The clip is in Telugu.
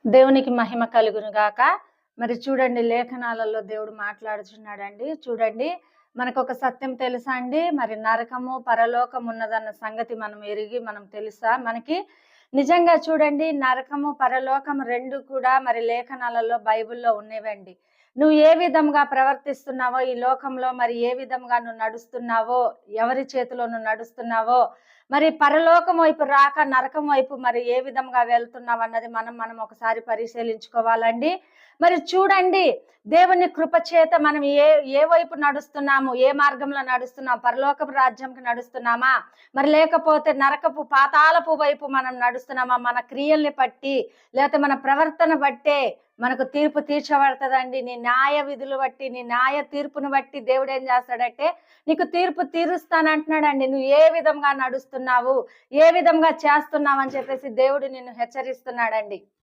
దేవునికి మహిమ కలుగును గాక. మరి చూడండి, లేఖనాలలో దేవుడు మాట్లాడుచున్నాడండి. చూడండి, మనకొక సత్యం తెలుసా అండి? మరి నరకము, పరలోకం ఉన్నదన్న సంగతి మనం తెలుసా మనకి? నిజంగా చూడండి, నరకము, పరలోకం 2 కూడా మరి లేఖనాలలో బైబిల్‌లో ఉన్నవండి. నువ్వు ఏ విధంగా ప్రవర్తిస్తున్నావో ఈ లోకంలో, మరి ఏ విధంగా నువ్వు నడుస్తున్నావో, ఎవరి చేతిలో నువ్వు నడుస్తున్నావో, మరి పరలోకం వైపు రాక నరకం వైపు మరి ఏ విధంగా వెళ్తున్నావన్నది మనం ఒకసారి పరిశీలించుకోవాలండి. మరి చూడండి, దేవుని కృప చేత మనం ఏ వైపు నడుస్తున్నాము, ఏ మార్గంలో నడుస్తున్నాం? పరలోకపు రాజ్యంకి నడుస్తున్నామా, మరి లేకపోతే నరకపు పాతాళపు వైపు మనం నడుస్తున్నామా? మన క్రియల్ని బట్టి, లేకపోతే మన ప్రవర్తన బట్టే మనకు తీర్పు తీర్చబడతదండి. నీ న్యాయ విధులు బట్టి, నీ న్యాయ తీర్పును బట్టి దేవుడు ఏం చేస్తాడంటే నీకు తీర్పు తీరుస్తానంటున్నాడండి. నువ్వు ఏ విధంగా నడుస్తున్నావు, ఏ విధంగా చేస్తున్నావు అని చెప్పేసి దేవుడు నిన్ను హెచ్చరిస్తున్నాడండి.